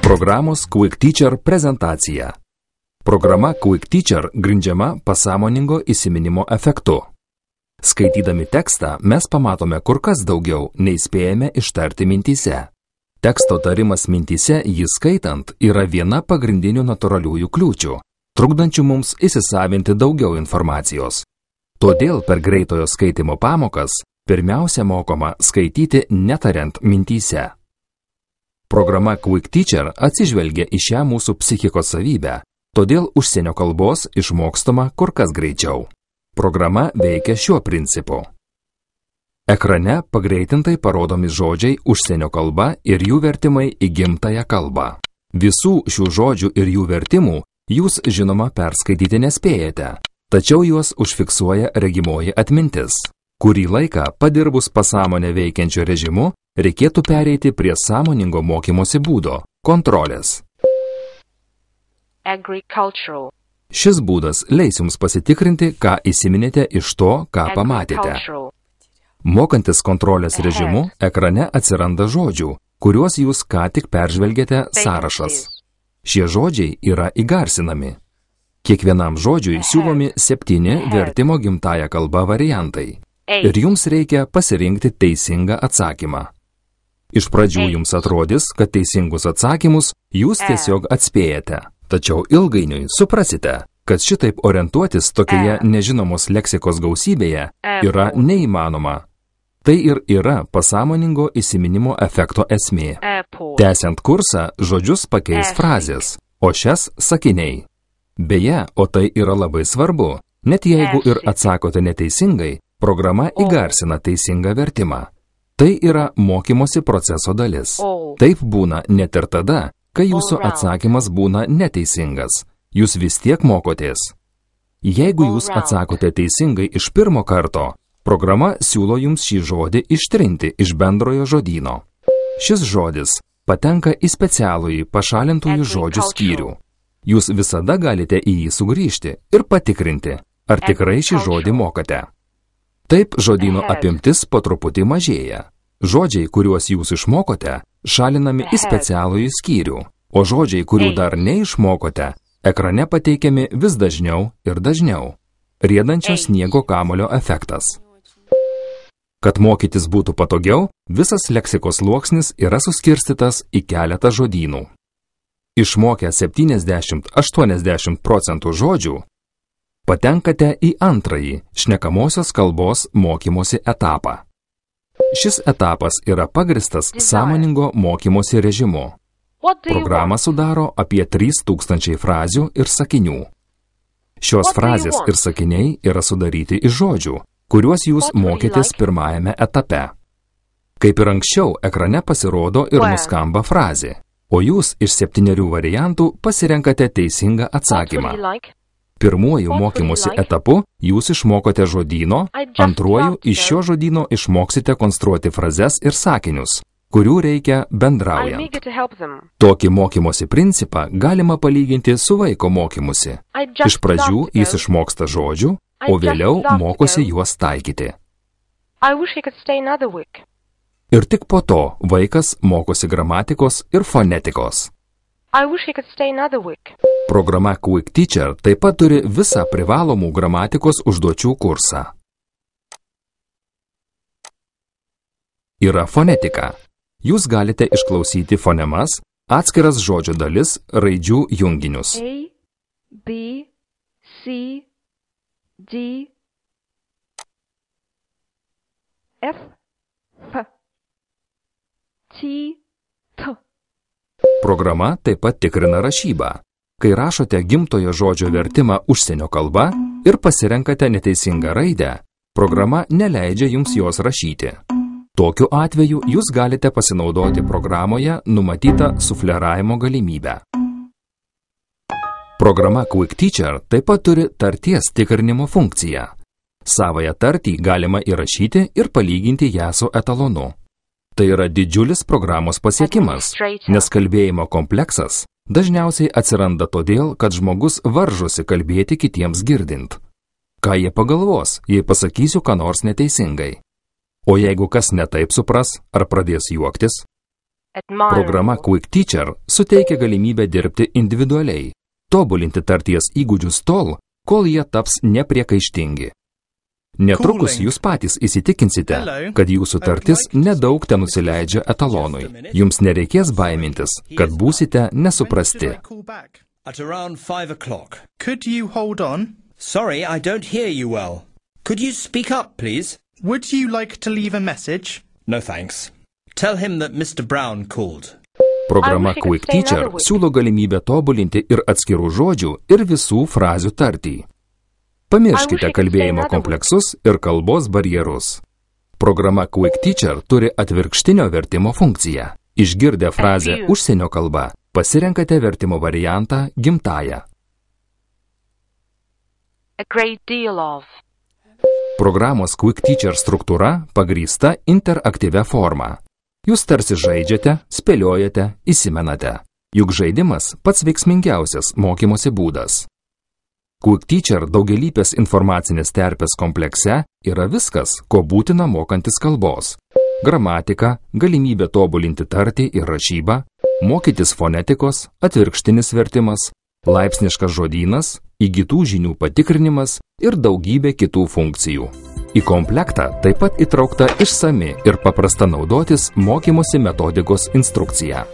Programos Quick Teacher prezentacija. Programa Quick Teacher grindžiama pasąmoningo įsiminimo efektu. Skaitydami tekstą mes pamatome kur kas daugiau, nei spėjame ištarti mintyse. Teksto tarimas mintyse jį skaitant yra viena pagrindinių natūraliųjų kliūčių, trukdančių mums įsisavinti daugiau informacijos. Todėl per greitojo skaitimo pamokas pirmiausia mokoma skaityti netariant mintyse. Programa Quick Teacher atsižvelgia į šią mūsų psichikos savybę, todėl užsienio kalbos išmokstama kur kas greičiau. Programa veikia šiuo principu. Ekrane pagreitintai parodomi žodžiai užsienio kalba ir jų vertimai į gimtąją kalbą. Visų šių žodžių ir jų vertimų jūs, žinoma, perskaityti nespėjate, tačiau juos užfiksuoja regimoji atmintis. Kurį laiką padirbus pasąmonę veikiančio režimu, reikėtų pereiti prie sąmoningo mokymosi būdo – kontrolės. Šis būdas leis jums pasitikrinti, ką įsiminėte iš to, ką pamatėte. Mokantis kontrolės režimu, ekrane atsiranda žodžių, kuriuos jūs ką tik peržvelgėte sąrašas. Šie žodžiai yra įgarsinami. Kiekvienam žodžiui siūlomi 7 vertimo gimtąją kalbą variantai. Ir jums reikia pasirinkti teisingą atsakymą. Iš pradžių jums atrodys, kad teisingus atsakymus jūs tiesiog atspėjate. Tačiau ilgainiui suprasite, kad šitaip orientuotis tokioje nežinomos leksikos gausybėje yra neįmanoma. Tai ir yra pasąmoningo įsiminimo efekto esmė. Tęsiant kursą, žodžius pakeis frazės, o šias sakiniai. Beje, o tai yra labai svarbu, net jeigu ir atsakote neteisingai, programa įgarsina teisingą vertimą. Tai yra mokymosi proceso dalis. Taip būna net ir tada, kai jūsų atsakymas būna neteisingas. Jūs vis tiek mokotės. Jeigu jūs atsakote teisingai iš pirmo karto, programa siūlo jums šį žodį ištrinti iš bendrojo žodyno. Šis žodis patenka į specialųjį pašalintųjų žodžių skyrių. Jūs visada galite į jį sugrįžti ir patikrinti, ar tikrai šį žodį mokate. Taip žodyno apimtis po truputį mažėja. Žodžiai, kuriuos jūs išmokote, šalinami į specialųjį skyrių, o žodžiai, kurių dar neišmokote, ekrane pateikiami vis dažniau ir dažniau. Riedančio sniego kamulio efektas. Kad mokytis būtų patogiau, visas leksikos sluoksnis yra suskirstytas į keletą žodynų. Išmokę 70–80% žodžių, patenkate į antrąjį šnekamosios kalbos mokymosi etapą. Šis etapas yra pagristas sąmoningo mokymosi režimu. Programą sudaro apie 3000 frazių ir sakinių. Šios frazės ir sakiniai yra sudaryti iš žodžių, kuriuos jūs mokėtės pirmajame etape. Kaip ir anksčiau, ekrane pasirodo ir nuskamba frazė, o jūs iš 7 variantų pasirenkate teisingą atsakymą. Pirmuoju mokymosi etapu jūs išmokote žodyno, antruoju iš šio žodyno išmoksite konstruoti frazes ir sakinius, kurių reikia bendraujant. Tokį mokymosi principą galima palyginti su vaiko mokymusi. Iš pradžių jis išmoksta žodžių, o vėliau mokosi juos taikyti. Ir tik po to vaikas mokosi gramatikos ir fonetikos. Programa Quick Teacher taip pat turi visą privalomų gramatikos užduočių kursą. Yra fonetika. Jūs galite išklausyti fonemas, atskiras žodžio dalis, raidžių junginius. A, B, C, D, F, F, T, T. Programa taip pat tikrina rašybą. Kai rašote gimtojo žodžio vertimą užsienio kalba ir pasirenkate neteisingą raidę, programa neleidžia jums jos rašyti. Tokiu atveju jūs galite pasinaudoti programoje numatytą sufleravimo galimybę. Programa Quick Teacher taip pat turi tarties tikrinimo funkciją. Savąją tartį galima įrašyti ir palyginti ją su etalonu. Tai yra didžiulis programos pasiekimas, nes kalbėjimo kompleksas dažniausiai atsiranda todėl, kad žmogus varžosi kalbėti kitiems girdint. Ką jie pagalvos, jei pasakysiu ką nors neteisingai? O jeigu kas netaip supras, ar pradės juoktis? Programa Quick Teacher suteikia galimybę dirbti individualiai, tobulinti tarties įgūdžius tol, kol jie taps nepriekaištingi. Netrukus jūs patys įsitikinsite, kad jūsų tartis nedaug ten nusileidžia etalonui. Jums nereikės baimintis, kad būsite nesuprasti. At around 5 o'clock. Could you hold on? Sorry, I don't hear you well. Could you speak up, please? Would you like to leave a message? No, thanks. Tell him that Mr. Brown called. Programa Quick Teacher siūlo galimybę tobulinti ir atskirų žodžių ir visų frazių tartį. Pamirškite kalbėjimo kompleksus ir kalbos barjerus. Programa Quick Teacher turi atvirkštinio vertimo funkciją. Išgirdę frazę užsienio kalba, pasirenkate vertimo variantą gimtąją. Programos Quick Teacher struktūra pagrįsta interaktyvia forma. Jūs tarsi žaidžiate, spėliojate, įsimenate. Juk žaidimas pats veiksmingiausias mokymosi būdas. Quick Teacher daugialypės informacinės terpės komplekse yra viskas, ko būtina mokantis kalbos. Gramatika, galimybė tobulinti tartį ir rašybą, mokytis fonetikos, atvirkštinis vertimas, laipsniškas žodynas, įgytų žinių patikrinimas ir daugybė kitų funkcijų. Į komplektą taip pat įtraukta išsami ir paprasta naudotis mokymosi metodikos instrukcija.